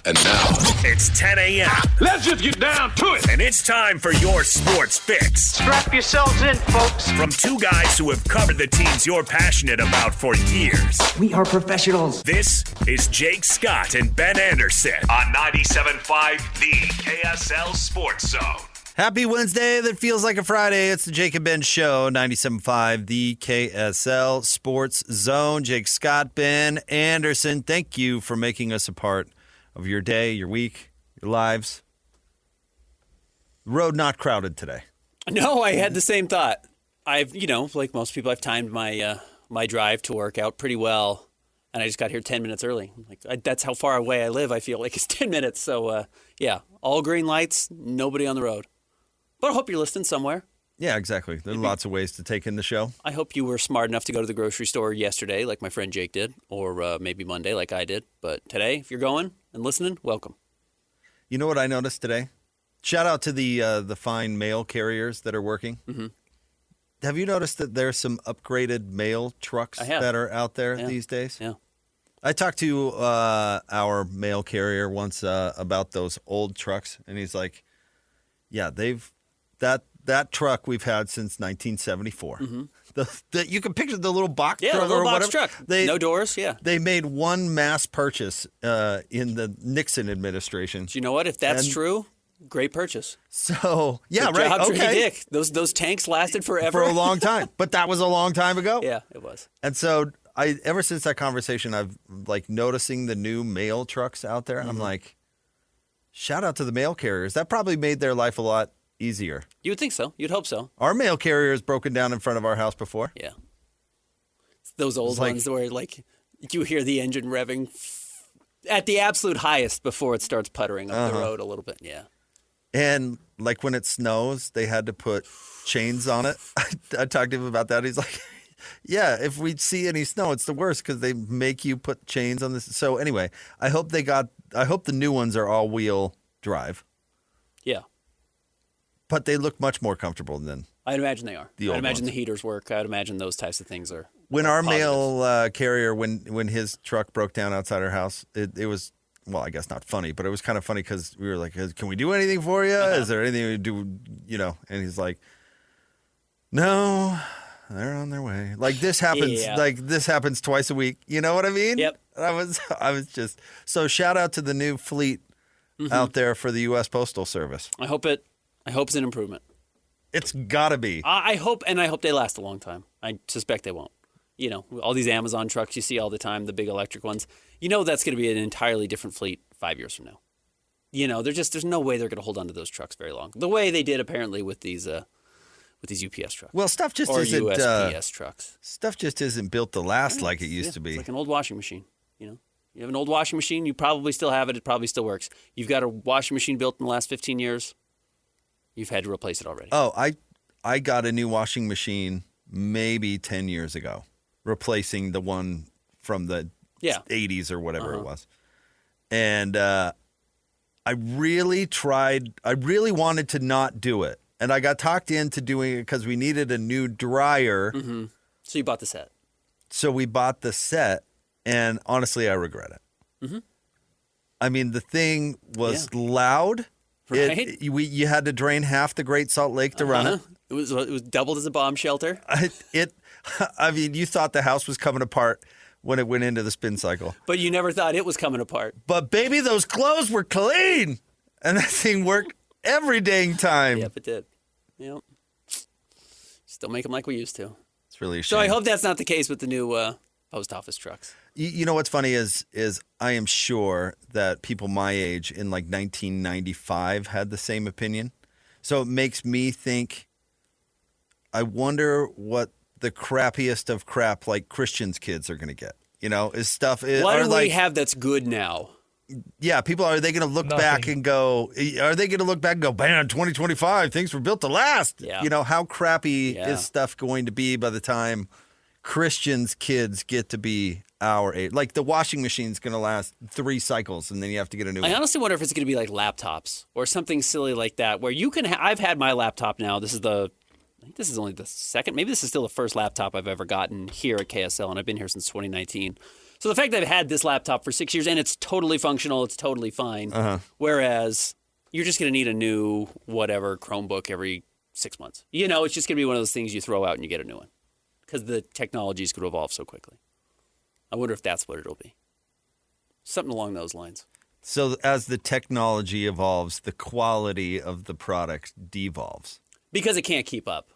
And now, it's 10 a.m. Let's just get down to it. And it's time for your sports fix. Strap yourselves in, folks. From two guys who have covered the teams you're passionate about for years. We are professionals. This is Jake Scott and Ben Anderson on 97.5 The KSL Sports Zone. Happy Wednesday that feels like a Friday. It's the Jake and Ben Show, 97.5 The KSL Sports Zone. Jake Scott, Ben Anderson, thank you for making us a part of your day, your week, your lives. Road not crowded today. No, I had the same thought. I've, like most people, I've timed my my drive to work out pretty well, and I just got here 10 minutes early. That's how far away I live. I feel like it's 10 minutes. So, yeah, all green lights, nobody on the road. But I hope you're listening somewhere. Yeah, exactly. There are lots of ways to take in the show. I hope you were smart enough to go to the grocery store yesterday, like my friend Jake did, or maybe Monday, like I did. But today, if you're going and listening, welcome. You know what I noticed today? Shout out to the fine mail carriers that are working. Mm-hmm. Have you noticed that there's some upgraded mail trucks that are out there these days? Yeah. I talked to our mail carrier once about those old trucks, and he's like, "Yeah, that truck we've had since 1974. Mm-hmm. You can picture the little box truck the little or box whatever. truck. No doors, yeah. They made one mass purchase in the Nixon administration. Do you know what? If that's true, great purchase. So, yeah, good right. Job, okay. Dick. Those tanks lasted forever. For a long time. But that was a long time ago. Yeah, it was. And so ever since that conversation, I've noticing the new mail trucks out there. And I'm like, shout out to the mail carriers. That probably made their life a lot easier. You would think so. You'd hope so. Our mail carrier has broken down in front of our house before. Yeah. It's those old ones where you hear the engine revving at the absolute highest before it starts puttering up the road a little bit. Yeah. And when it snows, they had to put chains on it. I talked to him about that. He's like, yeah, if we see any snow, it's the worst because they make you put chains on this. So anyway, I hope the new ones are all-wheel drive. Yeah. But they look much more comfortable than I'd imagine they are. I'd imagine ones. the heaters work. I'd imagine those types of things are. When our mail carrier, when his truck broke down outside our house, it was, well, I guess not funny, but it was kind of funny because we were like, can we do anything for you? Is there anything we do, And he's like, no, they're on their way. This happens, this happens twice a week. You know what I mean? Yep. I was just, so shout out to the new fleet out there for the U.S. Postal Service. I hope it's an improvement. It's got to be. I hope they last a long time. I suspect they won't. All these Amazon trucks you see all the time, the big electric ones. That's going to be an entirely different fleet 5 years from now. There's no way they're going to hold on to those trucks very long. The way they did apparently with these UPS trucks. Well, stuff just or isn't USPS trucks. Stuff just isn't built to last like it used to be. It's like an old washing machine. You have an old washing machine, you probably still have it. It probably still works. You've got a washing machine built in the last 15 years. You've had to replace it already. Oh, I got a new washing machine maybe 10 years ago, replacing the one from the 80s or whatever it was. And I really wanted to not do it. And I got talked into doing it because we needed a new dryer. Mm-hmm. So you bought the set. So we bought the set, and honestly, I regret it. Mm-hmm. I mean, the thing was loud. Right? You had to drain half the Great Salt Lake to run it. It was doubled as a bomb shelter. I mean, you thought the house was coming apart when it went into the spin cycle. But you never thought it was coming apart. But baby, those clothes were clean. And that thing worked every dang time. Yep, it did. Yep. Still make them like we used to. It's really a shame. So I hope that's not the case with the new post office trucks. You know what's funny is I am sure that people my age in 1995 had the same opinion. So it makes me think, I wonder what the crappiest of crap Christians kids are going to get. Is stuff. What do we have that's good now? Yeah, people, are they going to look back and go, man, 2025, things were built to last. Yeah. How crappy is stuff going to be by the time Christians' kids get to be our age? The washing machine's going to last 3 cycles, and then you have to get a new one. I honestly wonder if it's going to be like laptops or something silly like that, where you can I've had my laptop now. I think this is only the second, maybe this is still the first laptop I've ever gotten here at KSL, and I've been here since 2019. So the fact that I've had this laptop for 6 years and it's totally functional, it's totally fine. Whereas you're just going to need a new whatever Chromebook every 6 months. It's just going to be one of those things you throw out and you get a new one because the technology is going to evolve so quickly. I wonder if that's what it'll be. Something along those lines. So as the technology evolves, the quality of the product devolves. Because it can't keep up.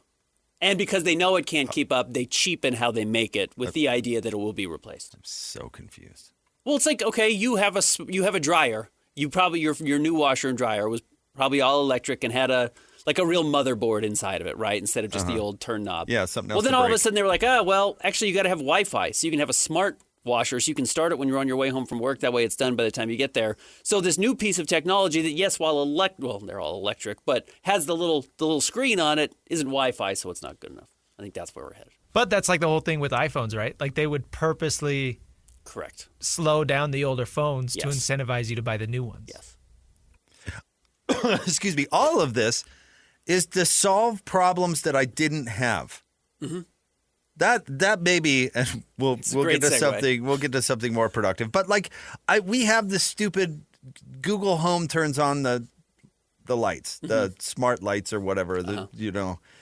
And because they know it can't keep up, they cheapen how they make it with the idea that it will be replaced. I'm so confused. Well, it's like, okay, you have a dryer. You probably your new washer and dryer was probably all electric and had a real motherboard inside of it, right? Instead of just the old turn knob. Yeah, something else. Well, then all of a sudden they were like, actually you got to have Wi-Fi, so you can have a smart washer, so you can start it when you're on your way home from work. That way it's done by the time you get there. So this new piece of technology that, yes, while they're all electric, but has the little screen on it, isn't Wi-Fi, so it's not good enough. I think that's where we're headed. But that's like the whole thing with iPhones, right? Like they would purposely slow down the older phones to incentivize you to buy the new ones. Yes. Excuse me. All of this is to solve problems that I didn't have. Mm-hmm. That maybe, and we'll get to something. We'll get to something more productive. But we have this stupid Google Home turns on the lights, the smart lights or whatever.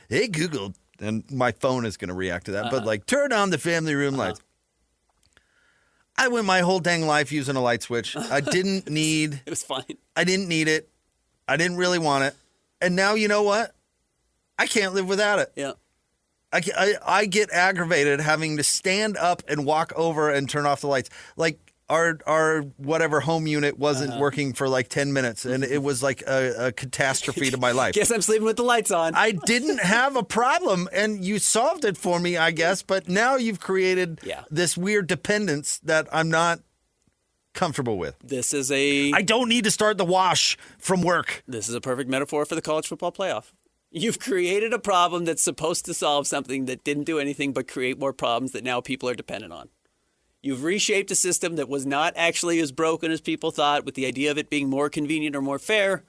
Hey Google, and my phone is going to react to that. But turn on the family room lights. I went my whole dang life using a light switch. I didn't need. It was fine. I didn't need it. I didn't really want it. And now you know what? I can't live without it. Yeah. I get aggravated having to stand up and walk over and turn off the lights. Like our whatever home unit wasn't working for 10 minutes, and it was like a catastrophe to my life. Guess I'm sleeping with the lights on. I didn't have a problem, and you solved it for me, I guess. But now you've created this weird dependence that I'm not comfortable with. I don't need to start the wash from work. This is a perfect metaphor for the college football playoff. You've created a problem that's supposed to solve something that didn't do anything but create more problems that now people are dependent on. You've reshaped a system that was not actually as broken as people thought, with the idea of it being more convenient or more fair,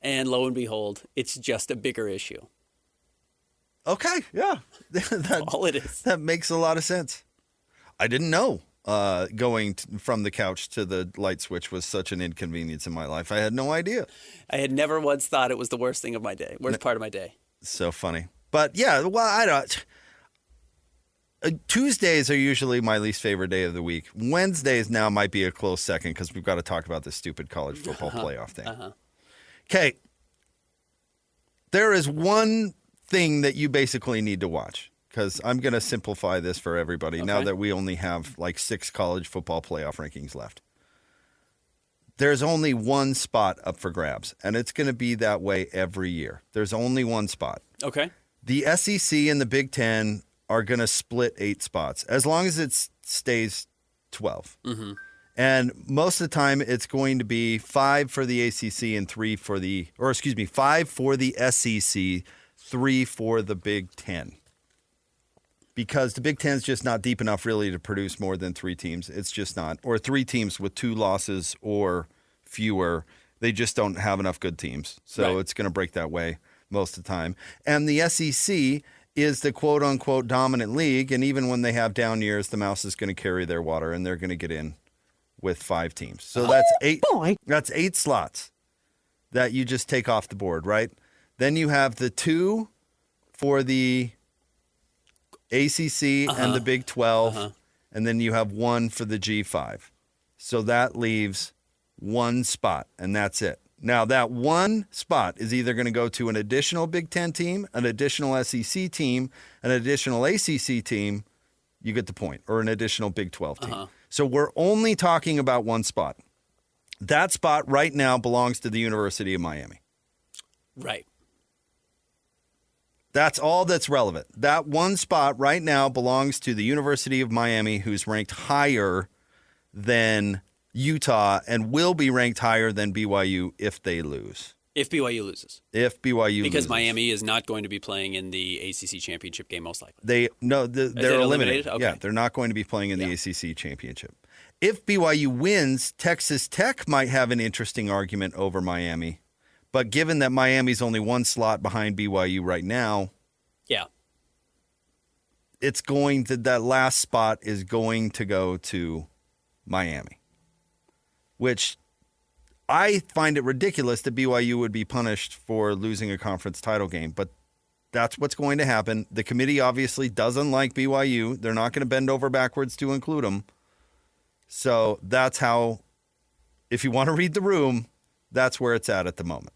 and lo and behold, it's just a bigger issue. Okay, yeah. That's all it is. That makes a lot of sense. I didn't know going from the couch to the light switch was such an inconvenience in my life. I had no idea. I had never once thought it was the worst thing of my day, worst part of my day. So funny. But yeah, well, I don't. Tuesdays are usually my least favorite day of the week. Wednesdays now might be a close second because we've got to talk about this stupid college football playoff thing. Okay. There is one thing that you basically need to watch, because I'm going to simplify this for everybody now that we only have 6 college football playoff rankings left. There's only one spot up for grabs, and it's going to be that way every year. There's only one spot. Okay. The SEC and the Big Ten are going to split 8 spots, as long as it stays 12. Mm-hmm. And most of the time, it's going to be 5 for the ACC and 5 for the SEC, 3 for the Big Ten. Because the Big Ten is just not deep enough really to produce more than 3 teams. It's just not. Or 3 teams with 2 losses or fewer. They just don't have enough good teams. So it's going to break that way most of the time. And the SEC is the quote-unquote dominant league. And even when they have down years, the Mouse is going to carry their water, and they're going to get in with 5 teams. So that's 8. That's 8 slots that you just take off the board, right? Then you have the 2 for the ACC and the Big 12, and then you have 1 for the G5. So that leaves 1 spot, and that's it. Now, that 1 spot is either going to go to an additional Big 10 team, an additional SEC team, an additional ACC team. You get the point, or an additional Big 12 team. So we're only talking about 1 spot. That spot right now belongs to the University of Miami. Right. That's all that's relevant. That 1 spot right now belongs to the University of Miami, who's ranked higher than Utah and will be ranked higher than BYU if they lose. If BYU loses. If BYU loses. Because Miami is not going to be playing in the ACC championship game, most likely. They're eliminated. Okay. Yeah, they're not going to be playing in the ACC championship. If BYU wins, Texas Tech might have an interesting argument over Miami. But given that Miami's only 1 slot behind BYU right now, it's going to, that last spot is going to go to Miami, which I find it ridiculous that BYU would be punished for losing a conference title game, but that's what's going to happen. The committee obviously doesn't like BYU. They're not going to bend over backwards to include them. So that's how, if you want to read the room, that's where it's at the moment.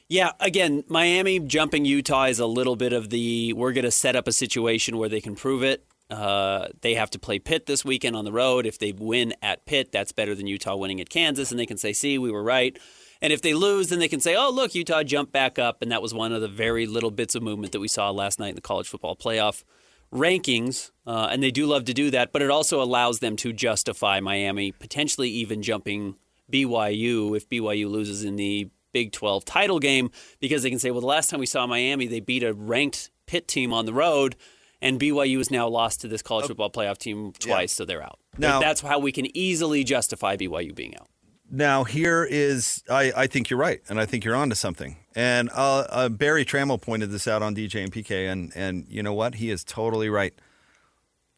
Yeah, again, Miami jumping Utah is a little bit of we're going to set up a situation where they can prove it. They have to play Pitt this weekend on the road. If they win at Pitt, that's better than Utah winning at Kansas, and they can say, see, we were right. And if they lose, then they can say, oh, look, Utah jumped back up, and that was one of the very little bits of movement that we saw last night in the college football playoff rankings, and they do love to do that, but it also allows them to justify Miami potentially even jumping BYU if BYU loses in the Big 12 title game, because they can say, well, the last time we saw Miami, they beat a ranked Pitt team on the road, and BYU has now lost to this college football playoff team twice, so they're out. Now, that's how we can easily justify BYU being out. Now, here is, I think you're right, and I think you're onto something. And Barry Trammell pointed this out on DJ and PK, and you know what? He is totally right.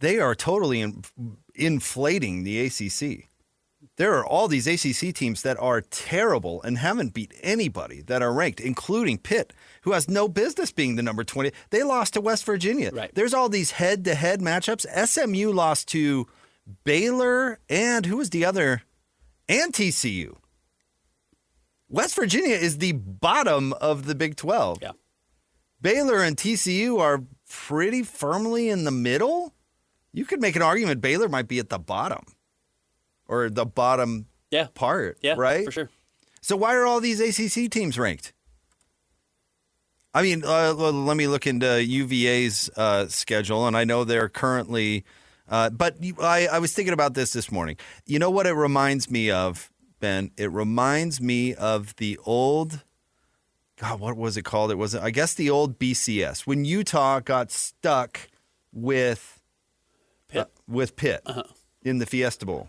They are totally inflating the ACC. There are all these ACC teams that are terrible and haven't beat anybody that are ranked, including Pitt, who has no business being the number 20. They lost to West Virginia. Right. There's all these head-to-head matchups. SMU lost to Baylor and who was the other? And TCU. West Virginia is the bottom of the Big 12. Yeah. Baylor and TCU are pretty firmly in the middle. You could make an argument Baylor might be at the bottom. Or the bottom part, right? For sure. So why are all these ACC teams ranked? I mean, let me look into UVA's schedule, and I know they're currently but I was thinking about this morning. You know what it reminds me of, Ben? It reminds me of the old, God, what was it called? It was, I guess, the old BCS. When Utah got stuck with Pitt in the Fiesta Bowl.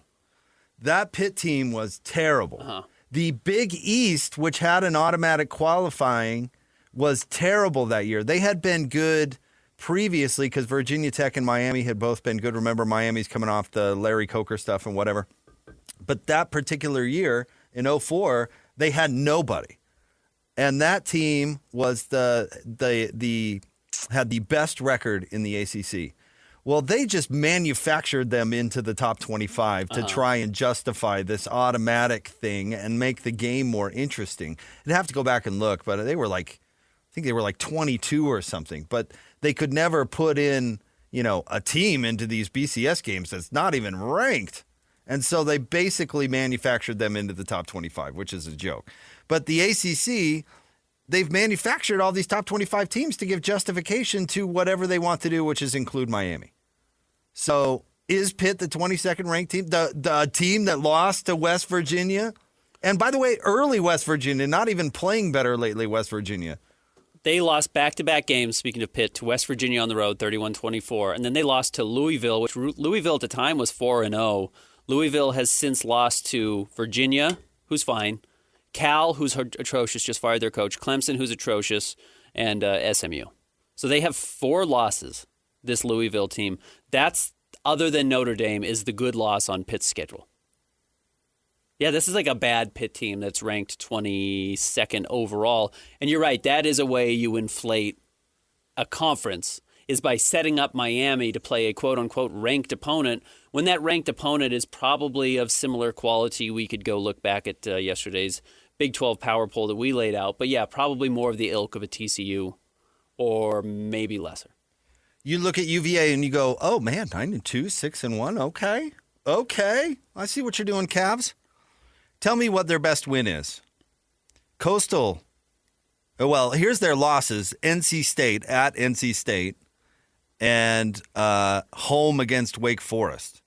That Pitt team was terrible. The Big East, which had an automatic qualifying, was terrible that year. They had been good previously because Virginia Tech and Miami had both been good. Remember, Miami's coming off the Larry Coker stuff and whatever. But that particular year in 2004, they had nobody. And that team was had the best record in the ACC. Well, they just manufactured them into the top 25 to try and justify this automatic thing and make the game more interesting. I'd have to go back and look, but they were like, I think they were like 22 or something. But they could never put in, a team into these BCS games that's not even ranked. And so they basically manufactured them into the top 25, which is a joke. But the ACC, they've manufactured all these top 25 teams to give justification to whatever they want to do, which is include Miami. So is Pitt the 22nd ranked team, the team that lost to West Virginia? And by the way, early West Virginia, not even playing better lately, West Virginia. They lost back-to-back games, speaking of Pitt, to West Virginia on the road, 31-24. And then they lost to Louisville, which Louisville at the time was 4-0. Louisville has since lost to Virginia, who's fine, Cal, who's atrocious, just fired their coach, Clemson, who's atrocious, and SMU. So they have 4 losses, this Louisville team. That's, other than Notre Dame, is the good loss on Pitt's schedule. Yeah, this is like a bad Pitt team that's ranked 22nd overall. And you're right, that is a way you inflate a conference, is by setting up Miami to play a quote-unquote ranked opponent, when that ranked opponent is probably of similar quality. We could go look back at yesterday's Big 12 power poll that we laid out. But yeah, probably more of the ilk of a TCU or maybe lesser. You look at UVA and you go, oh, man, 9-2, 6-1. Okay. I see what you're doing, Cavs. Tell me what their best win is. Coastal. Well, here's their losses. NC State, at NC State, and home against Wake Forest.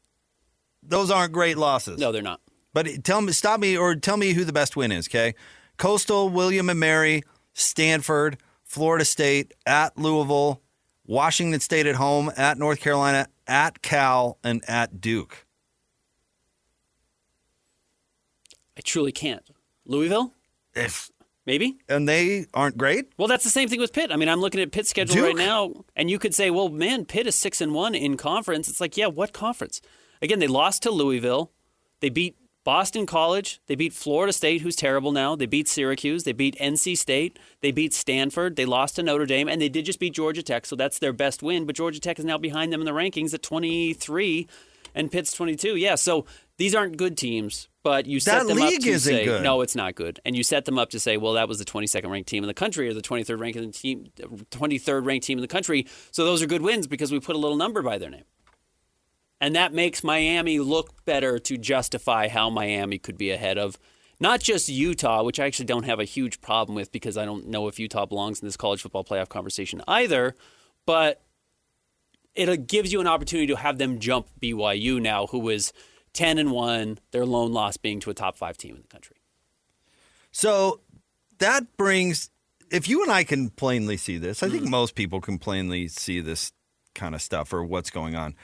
Those aren't great losses. No, they're not. But tell me who the best win is, okay? Coastal, William and Mary, Stanford, Florida State, at Louisville, Washington State at home, at North Carolina, at Cal, and at Duke. I truly can't. Louisville? Maybe. And they aren't great? Well, that's the same thing with Pitt. I mean, I'm looking at Pitt's schedule Duke? right now, and you could say, well, man, Pitt is 6-1 in conference. It's like, yeah, what conference? Again, they lost to Louisville. They beat Boston College. They beat Florida State, who's terrible now. They beat Syracuse. They beat NC State. They beat Stanford. They lost to Notre Dame. And they did just beat Georgia Tech, so that's their best win. But Georgia Tech is now behind them in the rankings at 23 and Pitt's 22. Yeah, so these aren't good teams, but you set them up to say, good. No, it's not good. And you set them up to say, well, that was the 22nd ranked team in the country or the 23rd ranked team in the country. So those are good wins because we put a little number by their name. And that makes Miami look better to justify how Miami could be ahead of not just Utah, which I actually don't have a huge problem with because I don't know if Utah belongs in this college football playoff conversation either, but it gives you an opportunity to have them jump BYU now, who is 10-1, their lone loss being to a top 5 team in the country. So that brings, if you and I can plainly see this, I think most people can plainly see this kind of stuff or what's going on.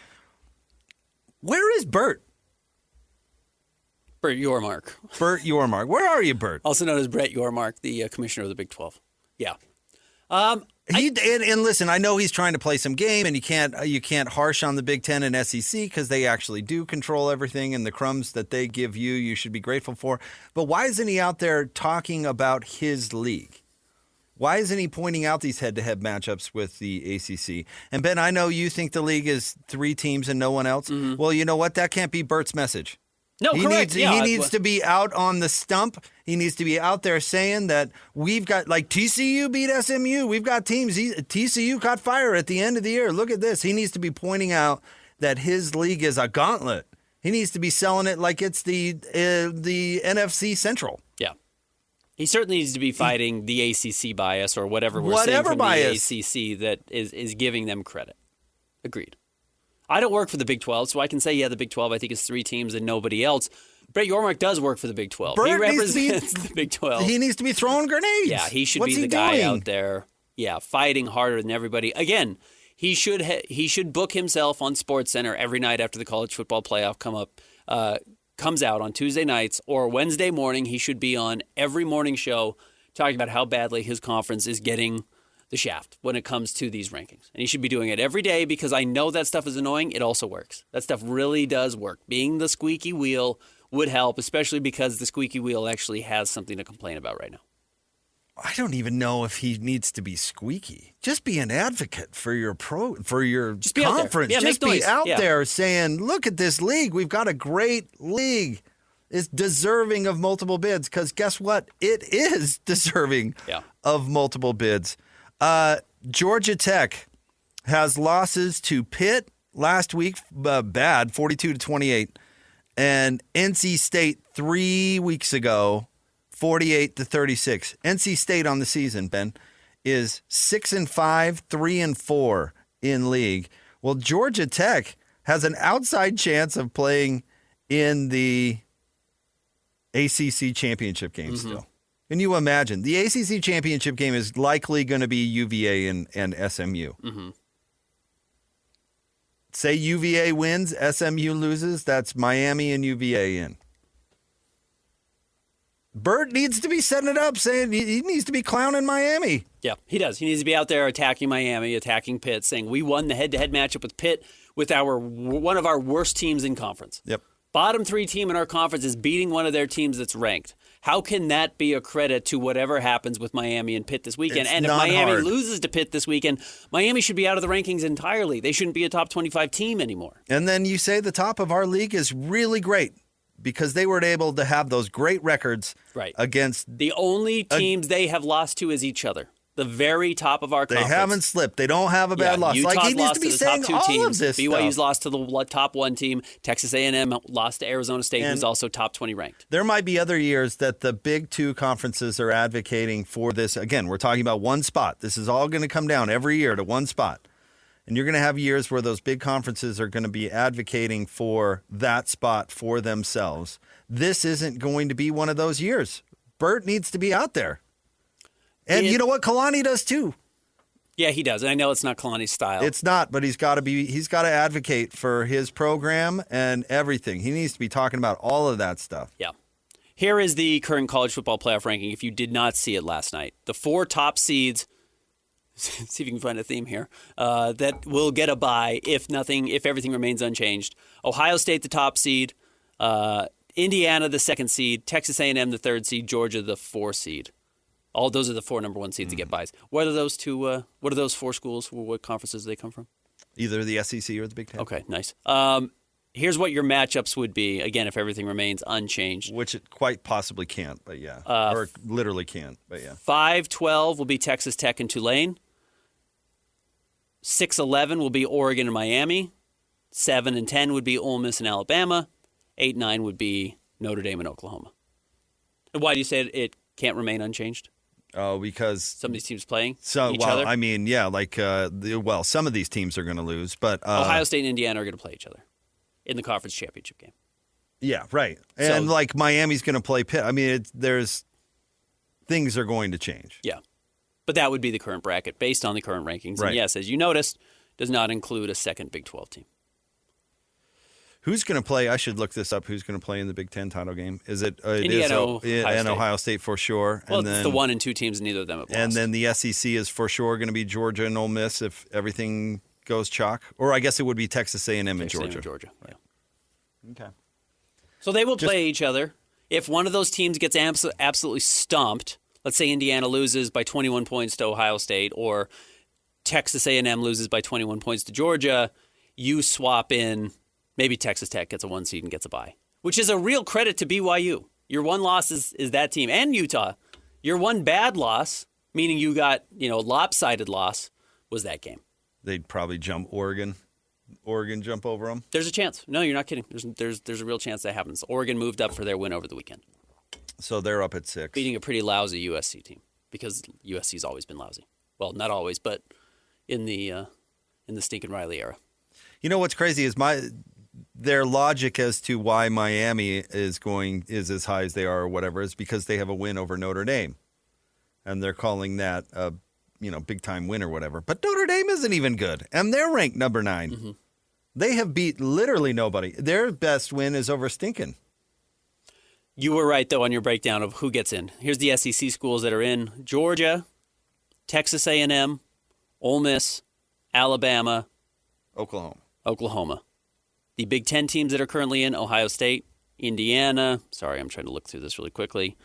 Where is Bert? Bert Yormark. Bert Yormark. Where are you, Bert? Also known as Brett Yormark, the commissioner of the Big 12. Yeah. And listen, I know he's trying to play some game, and you can't harsh on the Big Ten and SEC because they actually do control everything, and the crumbs that they give you should be grateful for. But why isn't he out there talking about his league? Why isn't he pointing out these head-to-head matchups with the ACC? And Ben, I know you think the league is 3 teams and no one else. Mm-hmm. Well, you know what? That can't be Bert's message. No, correct. He needs to be out on the stump. He needs to be out there saying that we've got, like TCU beat SMU. We've got teams. TCU caught fire at the end of the year. Look at this. He needs to be pointing out that his league is a gauntlet. He needs to be selling it like it's the NFC Central. Yeah. He certainly needs to be fighting the ACC bias or whatever seeing from bias. The ACC that is giving them credit. Agreed. I don't work for the Big 12, so I can say, the Big 12 I think is 3 teams and nobody else. Brett Yormark does work for the Big 12. He represents the Big 12. He needs to be throwing grenades. Yeah, he should be the guy out there, fighting harder than everybody. Again, he should book himself on SportsCenter every night after the college football playoff comes out on Tuesday nights or Wednesday morning. He should be on every morning show talking about how badly his conference is getting the shaft when it comes to these rankings. And he should be doing it every day because I know that stuff is annoying. It also works. That stuff really does work. Being the squeaky wheel would help, especially because the squeaky wheel actually has something to complain about right now. I don't even know if he needs to be squeaky. Just be an advocate for your conference. Just be out there saying, look at this league. We've got a great league. It's deserving of multiple bids because guess what? It is deserving of multiple bids. Georgia Tech has losses to Pitt last week, bad, 42-28, and NC State 3 weeks ago, 48-36. NC State on the season, Ben, is 6-5, 3-4 in league. Well, Georgia Tech has an outside chance of playing in the ACC championship game still. Can you imagine? The ACC championship game is likely going to be UVA and SMU. Mm-hmm. Say UVA wins, SMU loses, that's Miami and UVA in. Bert needs to be setting it up, saying he needs to be clowning Miami. Yeah, he does. He needs to be out there attacking Miami, attacking Pitt, saying we won the head-to-head matchup with Pitt with one of our worst teams in conference. Yep. Bottom 3 team in our conference is beating one of their teams that's ranked. How can that be a credit to whatever happens with Miami and Pitt this weekend? And if Miami loses to Pitt this weekend, Miami should be out of the rankings entirely. They shouldn't be a top 25 team anymore. And then you say the top of our league is really great because they were able to have those great records against... The only teams they have lost to is each other. The very top of our conference. They haven't slipped. They don't have a bad loss. Utah's he needs to be saying top 2 all teams. of this BYU's stuff. lost to the top 1 team. Texas A&M lost to Arizona State, who's also top 20 ranked. There might be other years that the big 2 conferences are advocating for this. Again, we're talking about one spot. This is all going to come down every year to one spot. And you're going to have years where those big conferences are going to be advocating for that spot for themselves. This isn't going to be one of those years. Bert needs to be out there. And you know what? Kalani does too. Yeah, he does. And I know it's not Kalani's style. It's not, but he's got to advocate for his program and everything. He needs to be talking about all of that stuff. Yeah. Here is the current college football playoff ranking if you did not see it last night. The 4 top seeds, see if you can find a theme here, that will get a bye if everything remains unchanged. Ohio State, the top seed, Indiana, the 2nd seed, Texas A&M, the 3rd seed, Georgia, the 4 seed. All those are the 4 number 1 seeds that get buys. What are those 4 schools? What conferences do they come from? Either the SEC or the Big Ten. Okay, nice. Here's what your matchups would be, again, if everything remains unchanged. Which it quite possibly can't, but yeah. Or literally can't, but yeah. 5-12 will be Texas Tech and Tulane. 6-11 will be Oregon and Miami. 7-10 would be Ole Miss and Alabama. 8-9 would be Notre Dame and Oklahoma. And why do you say it can't remain unchanged? Oh, because some of these teams playing each other? I mean, yeah, like, some of these teams are going to lose, but Ohio State and Indiana are going to play each other in the conference championship game. Yeah, right. And, Miami's going to play Pitt. I mean, things are going to change. Yeah. But that would be the current bracket based on the current rankings. Right. And yes, as you noticed, does not include a second Big 12 team. Who's going to play? I should look this up. Who's going to play in the Big Ten title game? Is it Indiana, Ohio State for sure? Well, and it's the 1 and 2 teams, and neither of them have lost. And then the SEC is for sure going to be Georgia and Ole Miss if everything goes chalk. Or I guess it would be Texas A&M and Georgia. Yeah. Okay. So they will play each other. If one of those teams gets absolutely stomped, let's say Indiana loses by 21 points to Ohio State, or Texas A&M loses by 21 points to Georgia, you swap in. Maybe Texas Tech gets a 1 seed and gets a bye, which is a real credit to BYU. Your one loss is that team, and Utah. Your one bad loss, meaning you got lopsided loss, was that game. They'd probably jump Oregon. Oregon jump over them. There's a chance. No, you're not kidding. There's a real chance that happens. Oregon moved up for their win over the weekend. So they're up at 6, beating a pretty lousy USC team because USC's always been lousy. Well, not always, but in the Stinkin' Riley era. You know what's crazy is their logic as to why Miami is as high as they are or whatever is because they have a win over Notre Dame. And they're calling that a big time win or whatever. But Notre Dame isn't even good. And they're ranked number 9. Mm-hmm. They have beat literally nobody. Their best win is over Stinkin'. You were right, though, on your breakdown of who gets in. Here's the SEC schools that are in. Georgia, Texas A&M, Ole Miss, Alabama, Oklahoma. The Big Ten teams that are currently in, Ohio State, Indiana. Sorry, I'm trying to look through this really quickly.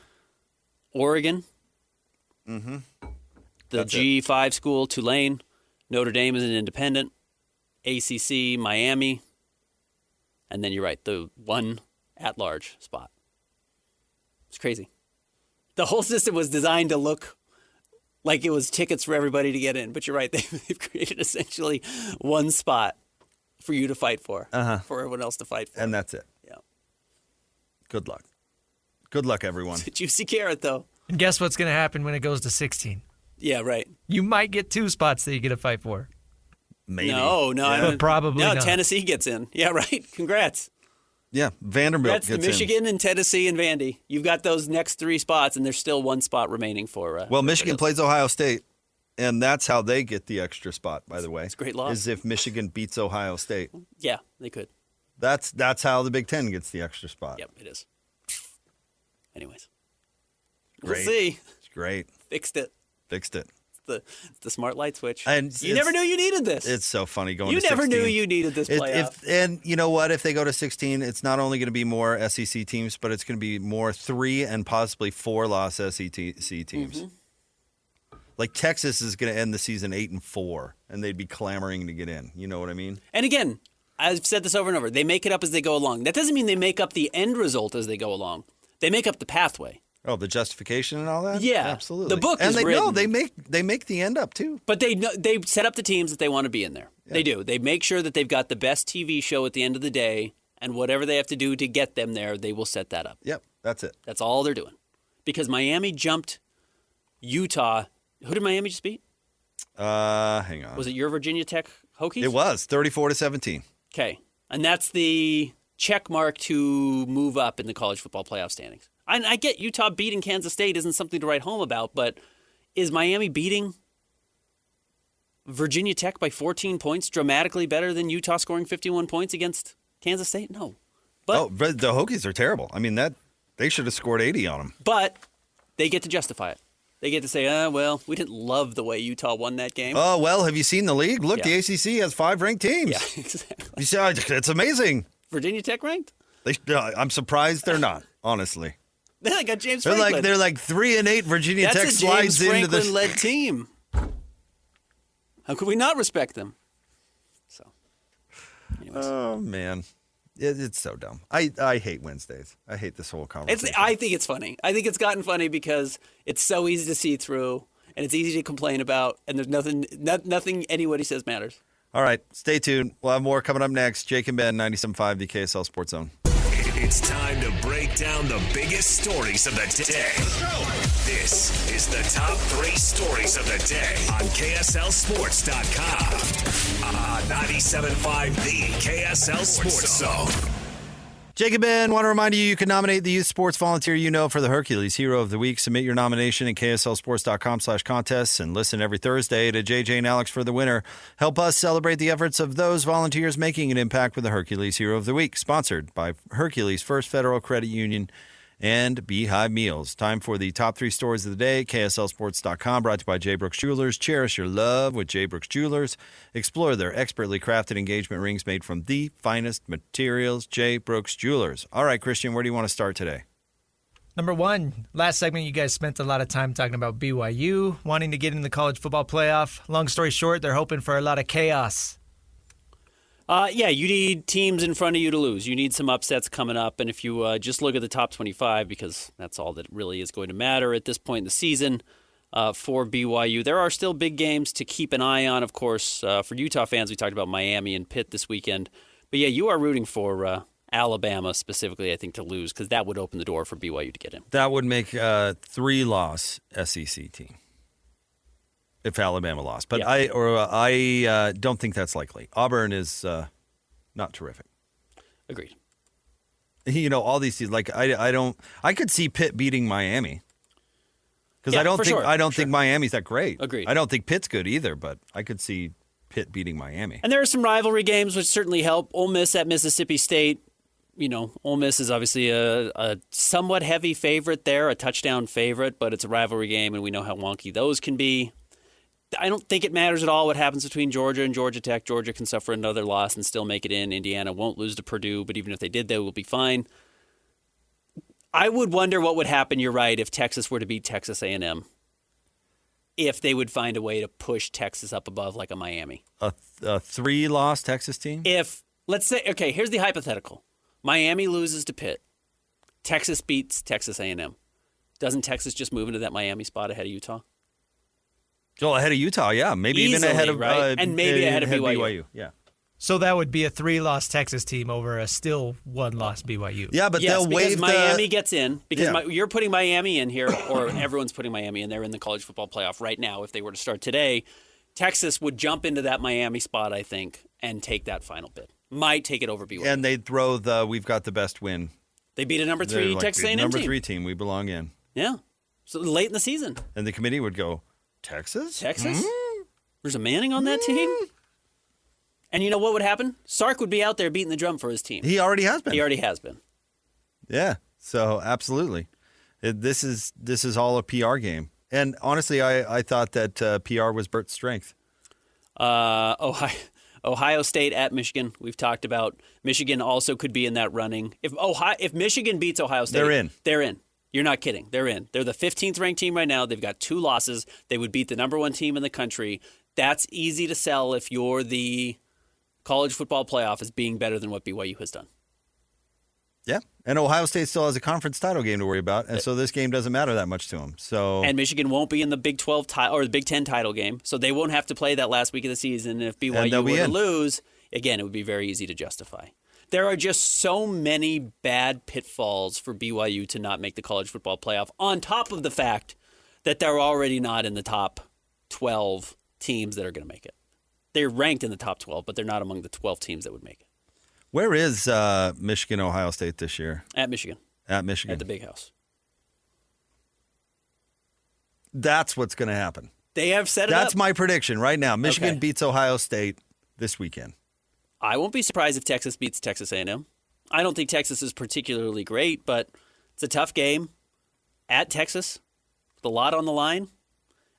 Oregon. Mm-hmm. The G5 school, Tulane. Notre Dame is an independent. ACC, Miami. And then you're right, the one at-large spot. It's crazy. The whole system was designed to look like it was tickets for everybody to get in. But you're right, they've created essentially one spot for you to fight for everyone else to fight for. And that's it. Yeah. Good luck. Good luck, everyone. It's a juicy carrot, though. And guess what's going to happen when it goes to 16? Yeah, right. You might get 2 spots that you get to fight for. Maybe. No. But probably not. Tennessee gets in. Yeah, right. Congrats. Yeah, Vanderbilt That's gets the Michigan and Tennessee and Vandy. You've got those next 3 spots, and there's still 1 spot remaining for. Well, Michigan plays Ohio State, and that's how they get the extra spot. By the way, it's a great loss. Is if Michigan beats Ohio State. Yeah, they could. That's how the Big Ten gets the extra spot. Yep, it is. Anyways, great. We'll see. It's great. Fixed it. It's the smart light switch. And you never knew you needed this. It's so funny going to 16. You never knew you needed this playoff. And you know what? If they go to 16, it's not only going to be more SEC teams, but it's going to be more 3 and possibly 4-loss SEC teams. Mm-hmm. Like Texas is going to end the season 8-4, and they'd be clamoring to get in. You know what I mean? And again, I've said this over and over. They make it up as they go along. That doesn't mean they make up the end result as they go along. They make up the pathway. Oh, the justification and all that? Yeah, absolutely. The book and is written. They make the end up too. But they set up the teams that they want to be in there. Yeah. They do. They make sure that they've got the best TV show at the end of the day, and whatever they have to do to get them there, they will set that up. Yep, that's it. That's all they're doing. Because Miami jumped Utah. Who did Miami just beat? Hang on. Was it your Virginia Tech Hokies? It was 34-17. Okay, and that's the check mark to move up in the college football playoff standings. I get Utah beating Kansas State isn't something to write home about, but is Miami beating Virginia Tech by 14 points dramatically better than Utah scoring 51 points against Kansas State? No. But the Hokies are terrible. I mean, they should have scored 80 on them. But they get to justify it. They get to say, well, we didn't love the way Utah won that game. Oh, well, have you seen the league? Look, The ACC has 5 ranked teams. Yeah, exactly. You see, it's amazing. Virginia Tech ranked? I'm surprised they're not, honestly. They got James Franklin. They're like 3-8. Virginia That's Tech a slides James into the Franklin-led team. How could we not respect them? So, anyways. Oh man, it's so dumb. I hate Wednesdays. I hate this whole conversation. I think it's funny. I think it's gotten funny because it's so easy to see through, and it's easy to complain about, and there's nothing anybody says matters. All right, stay tuned. We'll have more coming up next. Jake and Ben, 97.5, the KSL Sports Zone. It's time to break down the biggest stories of the day. This is the top 3 stories of the day on KSLSports.com. On 97.5, the KSL Sports Zone. Jake and Ben, want to remind you can nominate the youth sports volunteer you know for the Hercules Hero of the Week. Submit your nomination at KSLSports.com/contests and listen every Thursday to JJ and Alex for the winner. Help us celebrate the efforts of those volunteers making an impact with the Hercules Hero of the Week. Sponsored by Hercules First Federal Credit Union and Beehive Meals. Time for the top 3 stories of the day. KSLSports.com, brought to you by J. Brooks Jewelers. Cherish your love with J. Brooks Jewelers. Explore their expertly crafted engagement rings made from the finest materials. J. Brooks Jewelers. All right, Christian, where do you want to start today? Number 1, last segment you guys spent a lot of time talking about BYU wanting to get in the college football playoff. Long story short, they're hoping for a lot of chaos. You need teams in front of you to lose. You need some upsets coming up. And if you just look at the top 25, because that's all that really is going to matter at this point in the season for BYU, there are still big games to keep an eye on. Of course, for Utah fans, we talked about Miami and Pitt this weekend. But, yeah, you are rooting for Alabama specifically, I think, to lose, because that would open the door for BYU to get in. That would make a 3-loss SEC team if Alabama lost. But yeah. I don't think that's likely. Auburn is not terrific. Agreed. You know, all these teams, like I could see Pitt beating Miami. Because I don't think Miami's that great. Agreed. I don't think Pitt's good either, but I could see Pitt beating Miami. And there are some rivalry games which certainly help. Ole Miss at Mississippi State. You know, Ole Miss is obviously a somewhat heavy favorite there, a touchdown favorite, but it's a rivalry game, and we know how wonky those can be. I don't think it matters at all what happens between Georgia and Georgia Tech. Georgia can suffer another loss and still make it in. Indiana won't lose to Purdue, but even if they did, they will be fine. I would wonder what would happen, you're right, if Texas were to beat Texas A&M. If they would find a way to push Texas up above like a Miami. A 3-loss Texas team? If, let's say, okay, here's the hypothetical. Miami loses to Pitt. Texas beats Texas A&M. Doesn't Texas just move into that Miami spot ahead of Utah? Well, ahead of Utah, yeah. Maybe easily, even ahead of right? And maybe ahead of BYU. Yeah. So that would be a 3-loss Texas team over a still 1-loss BYU. Yeah, but they'll waive Miami gets in. Because you're putting Miami in here, or everyone's putting Miami in. They're in the college football playoff right now. If they were to start today, Texas would jump into that Miami spot, I think, and take that final bid. Might take it over BYU. And they'd throw the we've got the best win. They beat a number 3 Texas A&M team. Number 3 team. We belong in. Yeah. So late in the season. And the committee would go, Texas? Texas? There's a Manning on that team? And you know what would happen? Sark would be out there beating the drum for his team. He already has been. He already has been. Yeah. So absolutely. This is all a PR game. And honestly, I thought that PR was Bert's strength. Ohio State at Michigan. We've talked about Michigan also could be in that running. If Michigan beats Ohio State, they're in. They're in. You're not kidding. They're in. They're the 15th ranked team right now. They've got 2 losses. They would beat the number 1 team in the country. That's easy to sell if you're the college football playoff as being better than what BYU has done. Yeah, and Ohio State still has a conference title game to worry about, and so this game doesn't matter that much to them. So, and Michigan won't be in the Big 12 or the Big 10 title game, so they won't have to play that last week of the season. If BYU were to lose, again, it would be very easy to justify. There are just so many bad pitfalls for BYU to not make the college football playoff, on top of the fact that they're already not in the top 12 teams that are going to make it. They're ranked in the top 12, but they're not among the 12 teams that would make it. Where is Michigan, Ohio State this year? At Michigan. At Michigan. At the Big House. That's what's going to happen. They have set it up. That's my prediction right now. Michigan beats Ohio State this weekend. I won't be surprised if Texas beats Texas A&M. I don't think Texas is particularly great, but it's a tough game at Texas with a lot on the line.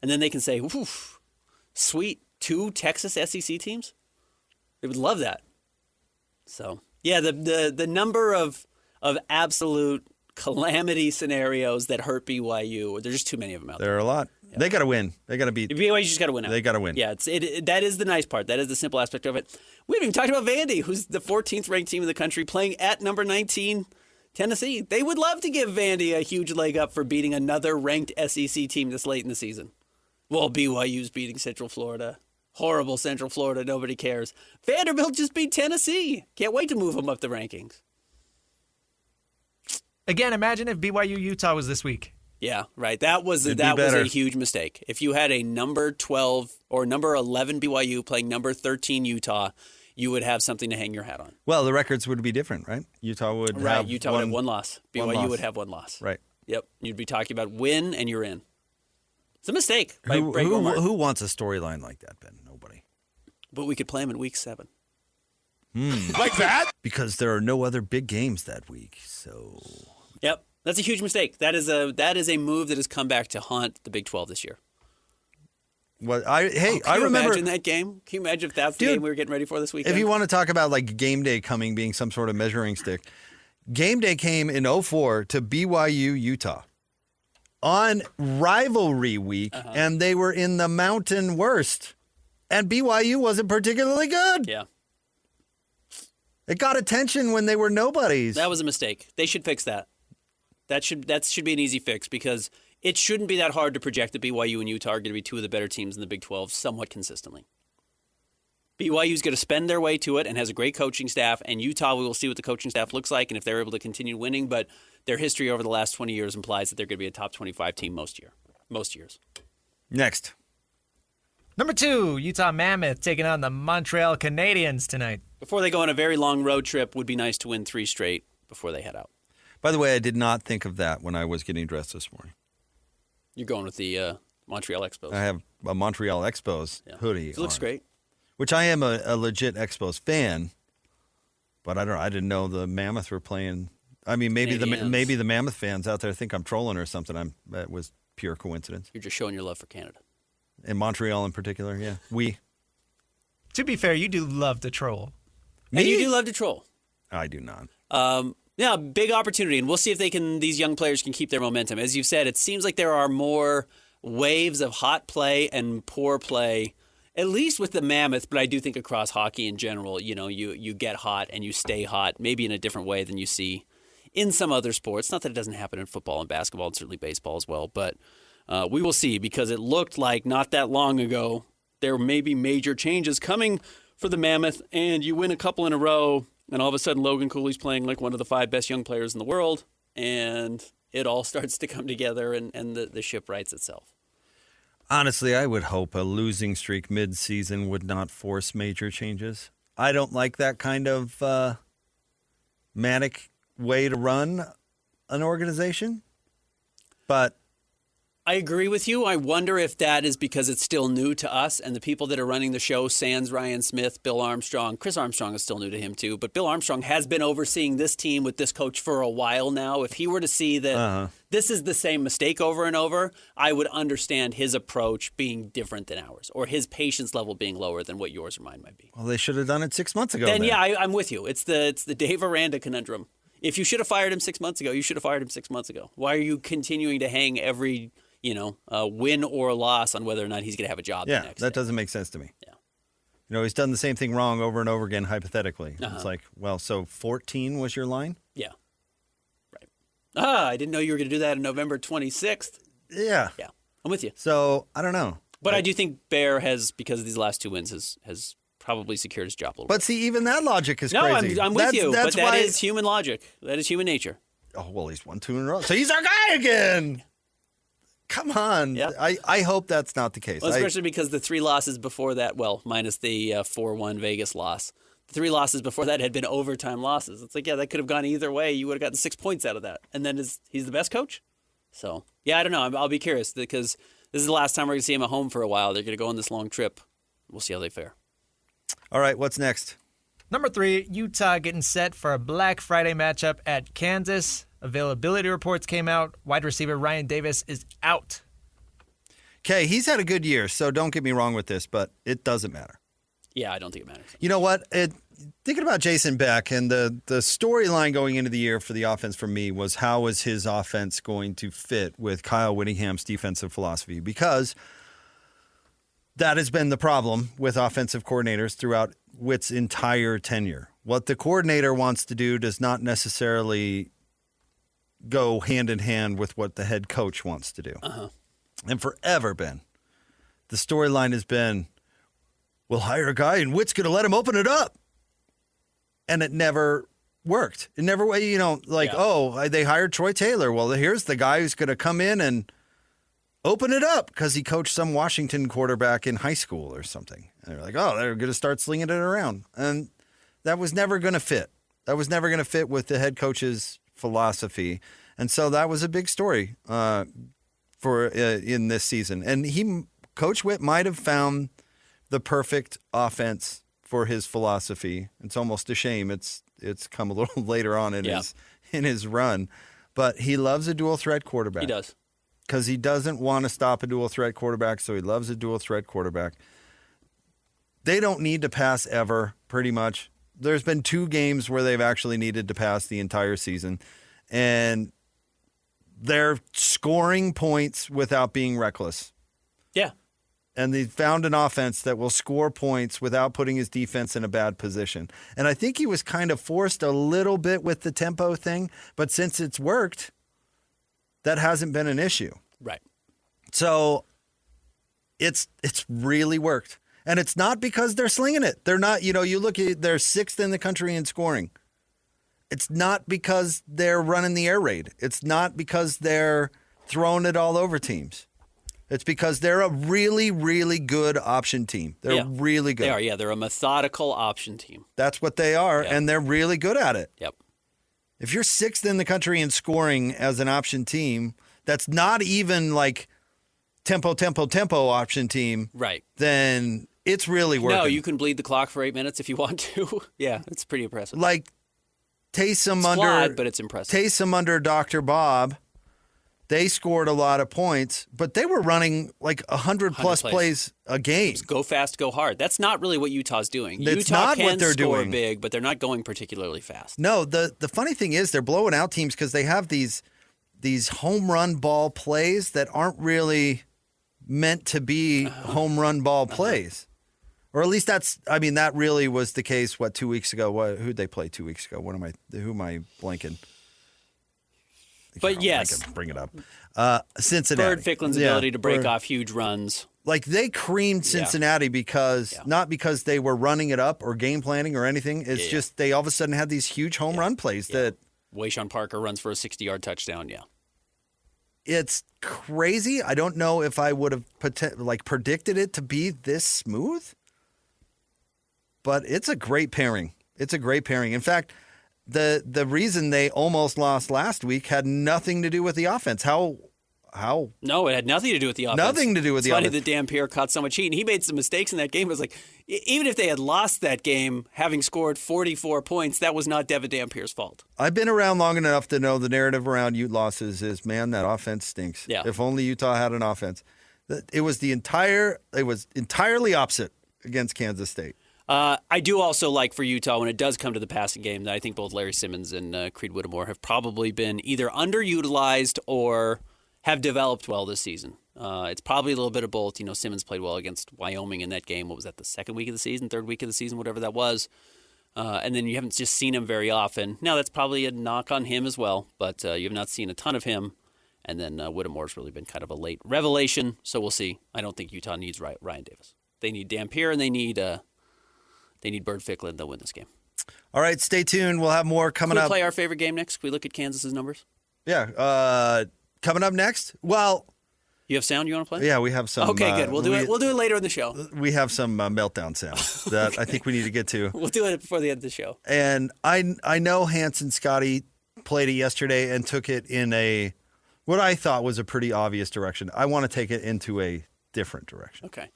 And then they can say, oof, sweet, 2 Texas SEC teams? They would love that. So, yeah, the number of of absolute calamity scenarios that hurt BYU. There's just too many of them out there. There are a lot. Yeah. They got to win. They got to beat. BYU just got to win out. They got to win. Yeah, that is the nice part. That is the simple aspect of it. We haven't even talked about Vandy, who's the 14th ranked team in the country, playing at number 19, Tennessee. They would love to give Vandy a huge leg up for beating another ranked SEC team this late in the season. Well, BYU's beating Central Florida. Horrible Central Florida. Nobody cares. Vanderbilt just beat Tennessee. Can't wait to move them up the rankings. Again, imagine if BYU Utah was this week. Yeah, right. That was a huge mistake. If you had a number 12 or number 11 BYU playing number 13 Utah, you would have something to hang your hat on. Well, the records would be different, right? Utah would have one loss. BYU would have one loss. Right. Yep. You'd be talking about win and you're in. It's a mistake. Who wants a storyline like that, Ben? Nobody. But we could play them in week 7. Like that? Because there are no other big games that week. So. Yep. That's a huge mistake. That is a move that has come back to haunt the Big 12 this year. Well, I remember. Imagine that game? Can you imagine if that's the game we were getting ready for this weekend? If you want to talk about like game day coming being some sort of measuring stick, game day came in 2004 to BYU Utah on rivalry week, and they were in the Mountain Worst, and BYU wasn't particularly good. Yeah. It got attention when they were nobodies. That was a mistake. They should fix that. That should be an easy fix because it shouldn't be that hard to project that BYU and Utah are going to be two of the better teams in the Big 12 somewhat consistently. BYU is going to spend their way to it and has a great coaching staff, and Utah, we will see what the coaching staff looks like and if they're able to continue winning, but their history over the last 20 years implies that they're going to be a top 25 team most years. Next. Number 2, Utah Mammoth taking on the Montreal Canadiens tonight. Before they go on a very long road trip, would be nice to win 3 straight before they head out. By the way, I did not think of that when I was getting dressed this morning. You're going with the Montreal Expos. I have a Montreal Expos hoodie. It looks great. Which I am a legit Expos fan, but I didn't know the Mammoth were playing. I mean, maybe the Mammoth fans out there think I'm trolling or something. That was pure coincidence. You're just showing your love for Canada. In Montreal in particular, yeah. To be fair, you do love to troll. Me? And you do love to troll. I do not. Yeah, big opportunity, and we'll see if these young players can keep their momentum. As you've said, it seems like there are more waves of hot play and poor play, at least with the Mammoth, but I do think across hockey in general, you get hot and you stay hot, maybe in a different way than you see in some other sports. Not that it doesn't happen in football and basketball and certainly baseball as well, but we will see because it looked like not that long ago there may be major changes coming for the Mammoth, and you win a couple in a row, and all of a sudden Logan Cooley's playing like one of the 5 best young players in the world, and it all starts to come together and the ship rights itself. Honestly, I would hope a losing streak mid-season would not force major changes. I don't like that kind of manic way to run an organization, but I agree with you. I wonder if that is because it's still new to us and the people that are running the show, Sans, Ryan Smith, Bill Armstrong. Chris Armstrong is still new to him too, but Bill Armstrong has been overseeing this team with this coach for a while now. If he were to see that this is the same mistake over and over, I would understand his approach being different than ours or his patience level being lower than what yours or mine might be. Well, they should have done it 6 months ago. Then. Yeah, I'm with you. It's the Dave Aranda conundrum. If you should have fired him 6 months ago, you should have fired him 6 months ago. Why are you continuing to hang every win or loss on whether or not he's going to have a job the next day? That doesn't make sense to me. Yeah. He's done the same thing wrong over and over again, hypothetically. It's like, well, so 14 was your line? Yeah. Right. I didn't know you were going to do that on November 26th. Yeah. Yeah. I'm with you. So, I don't know. But I do think Bear has, because of these last 2 wins, has probably secured his job a little bit. But see, even that logic is crazy. No, I'm with you, but that is human logic. That is human nature. Oh, well, he's won 2 in a row. So he's our guy again. Come on. Yep. I hope that's not the case. Well, especially because the 3 losses before that, well, minus the 4-1 Vegas loss, the 3 losses before that had been overtime losses. It's like, yeah, that could have gone either way. You would have gotten 6 points out of that. And then he's the best coach? So, yeah, I don't know. I'll be curious because this is the last time we're going to see him at home for a while. They're going to go on this long trip. We'll see how they fare. All right, what's next? Number 3, Utah getting set for a Black Friday matchup at Kansas. Availability reports came out. Wide receiver Ryan Davis is out. Okay, he's had a good year, so don't get me wrong with this, but it doesn't matter. Yeah, I don't think it matters. You know what? Thinking about Jason Beck and the storyline going into the year for the offense for me was how is his offense going to fit with Kyle Whittingham's defensive philosophy? Because that has been the problem with offensive coordinators throughout Witt's entire tenure. What the coordinator wants to do does not necessarily go hand in hand with what the head coach wants to do. And forever, Ben, the storyline has been, we'll hire a guy and Witt's going to let him open it up. And it never worked. It never, they hired Troy Taylor. Well, here's the guy who's going to come in and open it up because he coached some Washington quarterback in high school or something. And they're like, oh, they're going to start slinging it around. And that was never going to fit. That was never going to fit with the head coach's philosophy. And so that was a big story for in this season. And Coach Witt might have found the perfect offense for his philosophy. It's almost a shame it's come a little later on in his run. But he loves a dual threat quarterback. He does. Because he doesn't want to stop a dual threat quarterback, so he loves a dual threat quarterback. They don't need to pass ever, pretty much. There's been 2 games where they've actually needed to pass the entire season. And they're scoring points without being reckless. Yeah. And they found an offense that will score points without putting his defense in a bad position. And I think he was kind of forced a little bit with the tempo thing, but since it's worked, that hasn't been an issue. Right. So it's really worked. And it's not because they're slinging it. They're not, you look at, they're 6th in the country in scoring. It's not because they're running the air raid. It's not because they're throwing it all over teams. It's because they're a really, really good option team. They're really good. They are, yeah. They're a methodical option team. That's what they are, and they're really good at it. Yep. If you're 6th in the country in scoring as an option team, that's not even like tempo option team. Right. Then it's really working. No, you can bleed the clock for 8 minutes if you want to. Yeah, it's pretty impressive. Like Taysom flawed, but it's impressive. Taysom under Dr. Bob. They scored a lot of points, but they were running like 100-plus plays a game. Just go fast, go hard. That's not really what Utah's doing. That's Utah not can what they're score doing. big, but they're not going particularly fast. No, the funny thing is they're blowing out teams because they have these home run ball plays that aren't really meant to be home run ball plays. Or at least that really was the case, 2 weeks ago? Who'd they play 2 weeks ago? Who am I blanking? But yes. I can bring it up. Cincinnati. Bird Ficklen's ability to break off huge runs. Like they creamed Cincinnati because not because they were running it up or game planning or anything. It's just they all of a sudden had these huge home run plays that Wayshawn Parker runs for a 60-yard touchdown, It's crazy. I don't know if I would have predicted it to be this smooth. But it's a great pairing. It's a great pairing. In fact, the reason they almost lost last week had nothing to do with the offense. How? No, it had nothing to do with the offense. Nothing to do with the offense. It's funny that Dampier caught so much heat, and he made some mistakes in that game. It was like, even if they had lost that game, having scored 44 points, that was not Devin Dampier's fault. I've been around long enough to know the narrative around Ute losses is, man, that offense stinks. Yeah. If only Utah had an offense. It was entirely opposite against Kansas State. I do also like for Utah, when it does come to the passing game, that I think both Larry Simmons and Creed Whittemore have probably been either underutilized or have developed well this season. It's probably a little bit of both. Simmons played well against Wyoming in that game. What was that, the second week of the season, third week of the season, whatever that was? And then you haven't just seen him very often. Now, that's probably a knock on him as well, but you have not seen a ton of him. And then Whittemore's really been kind of a late revelation, so we'll see. I don't think Utah needs Ryan Davis. They need Dampier, and they need Bird Ficklin. They'll win this game. All right, stay tuned. We'll have more coming up. Can we play our favorite game next? Can we look at Kansas's numbers? Yeah. Coming up next, well... You have sound you want to play? Yeah, we have some... Okay, good. We'll do it later in the show. We have some meltdown sounds that I think we need to get to. We'll do it before the end of the show. And I know Hans and Scotty played it yesterday and took it in what I thought was a pretty obvious direction. I want to take it into a different direction. Okay.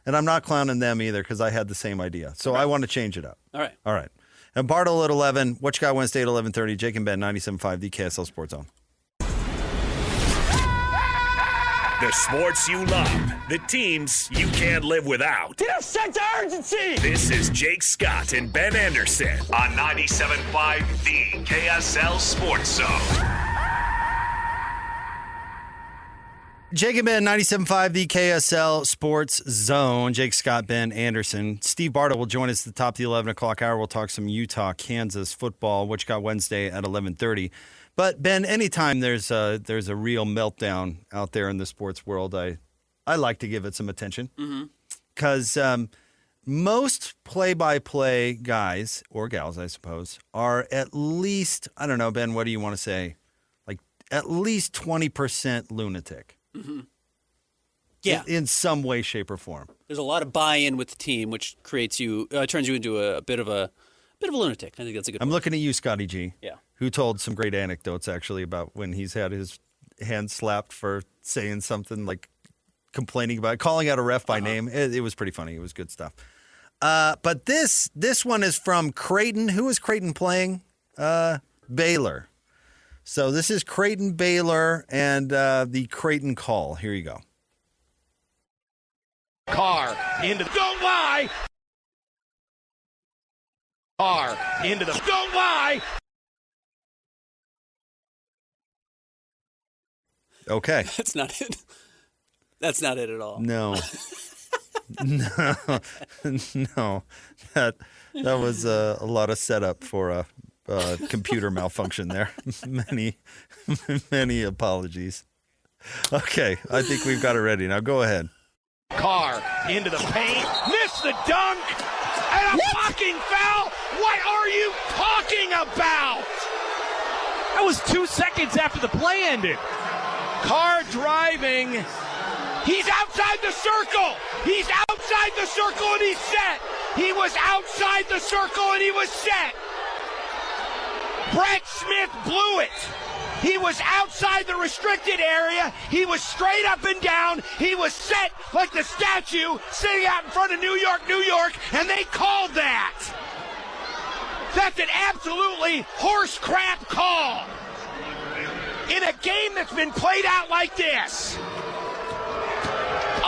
And I'm not clowning them either because I had the same idea. So I want to change it up. All right. And Bartle at 11. What you got Wednesday at 11:30? Jake and Ben, 97.5, the KSL Sports Zone. The sports you love, the teams you can't live without. Get a sense of urgency! This is Jake Scott and Ben Anderson on 97.5 The KSL Sports Zone. Jake and Ben, 97.5, the KSL Sports Zone. Jake Scott, Ben Anderson. Steve Bartle will join us at the top of the 11 o'clock hour. We'll talk some Utah, Kansas football, which got Wednesday at 11:30. But, Ben, anytime there's a real meltdown out there in the sports world, I like to give it some attention. Because most play-by-play guys, or gals, I suppose, are at least, I don't know, Ben, what do you want to say? Like, at least 20% lunatic. Yeah, in some way, shape, or form. There's a lot of buy-in with the team, which turns you into a bit of a lunatic. I think that's a good. I'm word. looking at you, Scotty G. Yeah, who told some great anecdotes actually about when he's had his hand slapped for saying something like complaining about calling out a ref by name. It was pretty funny. It was good stuff. But this one is from Creighton. Who is Creighton playing? Baylor. So this is Creighton Baylor and the Creighton call. Here you go. Carr into the don't lie. Carr into the don't lie. Okay. that's not it. That's not it at all. No. No. That was a lot of setup for a computer malfunction there. Many apologies. Okay, I think we've got it ready. Now go ahead. Carr into the paint. Missed the dunk. And a fucking foul. What are you talking about? That was 2 seconds after the play ended. Carr driving. He's outside the circle. He's outside the circle and he's set. He was outside the circle and he was set. Brett Smith blew it. He was outside the restricted area. He was straight up and down. He was set like the statue sitting out in front of New York, and they called that. That's an absolutely horse crap call. In a game that's been played out like this.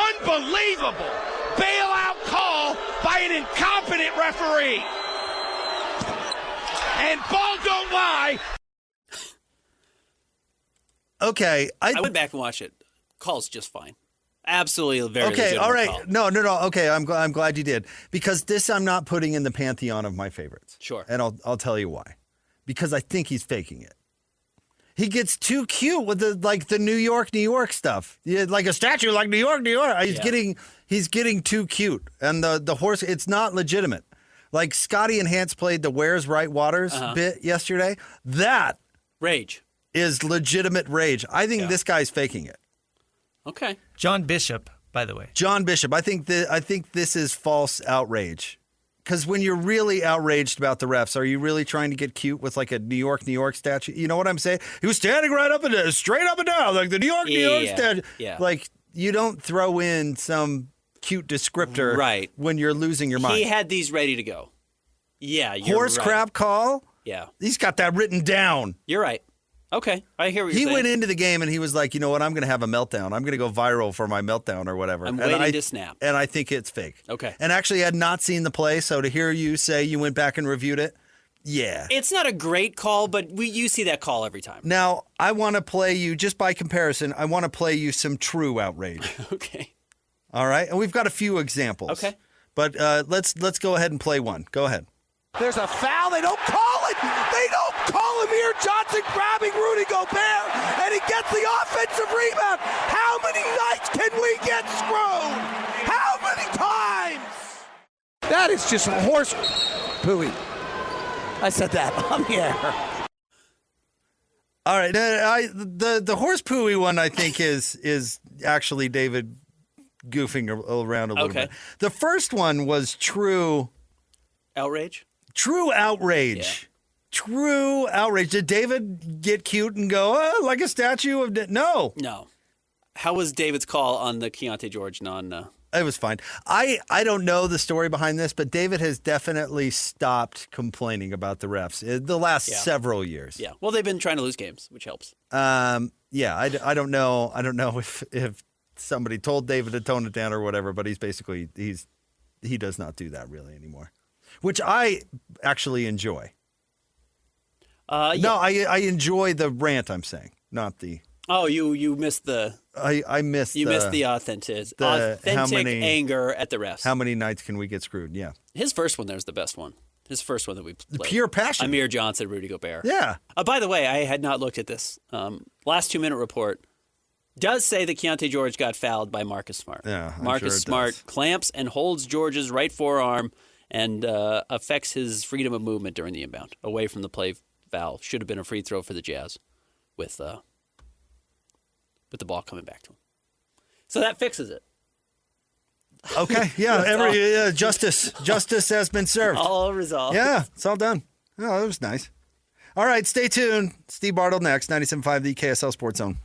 Unbelievable bailout call by an incompetent referee. And ball don't lie. Okay. I went back and watched it. Call's just fine. Absolutely a very okay, all right. call. No. Okay, I'm glad you did. Because this I'm not putting in the pantheon of my favorites. Sure. And I'll tell you why. Because I think he's faking it. He gets too cute with the New York stuff. Yeah, like a statue like New York. He's getting too cute. And the horse, it's not legitimate. Like Scotty and Hans played the Where's Right Waters bit yesterday. That rage is legitimate rage. I think this guy's faking it. Okay. John Bishop, by the way. John Bishop. I think this is false outrage. Because when you're really outraged about the refs, are you really trying to get cute with like a New York statue? You know what I'm saying? He was standing right up and down, straight up and down, like the New York statue. Yeah. Like you don't throw in some cute descriptor when you're losing your mind. He had these ready to go. Yeah, you're Horse right. crap call? Yeah. He's got that written down. You're right. Okay, I hear what you're saying. He went into the game and he was like, you know what, I'm going to have a meltdown. I'm going to go viral for my meltdown or whatever. I'm waiting to snap. And I think it's fake. Okay. And actually, I had not seen the play, so to hear you say you went back and reviewed it, yeah. It's not a great call, but you see that call every time. Now, I want to play you, just by comparison, I want to play you some true outrage. Okay. All right? And we've got a few examples. Okay. But let's go ahead and play one. Go ahead. There's a foul. They don't call it. They don't call Amir Johnson grabbing Rudy Gobert, and he gets the offensive rebound. How many nights can we get screwed? How many times? That is just horse pooey. I said that on the air. All right. The horse pooey one, I think, is actually David goofing around a little bit. The first one was true outrage. True outrage. Yeah. True outrage. Did David get cute and go, like a statue of... No. No. How was David's call on the Keontae George It was fine. I don't know the story behind this, but David has definitely stopped complaining about the refs the last several years. Yeah. Well, they've been trying to lose games, which helps. Yeah. I don't know. I don't know if somebody told David to tone it down or whatever, but he does not do that really anymore, which I actually enjoy. Yeah. No, I enjoy the rant. I'm saying, not the. Oh, you missed the. I missed. You missed the authentic anger at the refs. How many nights can we get screwed? Yeah. His first one there was the best one. His first one that we played. Pure passion. Amir Johnson, Rudy Gobert. Yeah. By the way, I had not looked at this. Last 2-minute report does say that Keontae George got fouled by Marcus Smart. Yeah, Marcus Smart clamps and holds George's right forearm and affects his freedom of movement during the inbound. Away from the play foul. Should have been a free throw for the Jazz with the ball coming back to him. So that fixes it. Okay, yeah, justice has been served. All resolved. Yeah, it's all done. Oh, that was nice. All right, stay tuned. Steve Bartle next, 97.5 the KSL Sports Zone.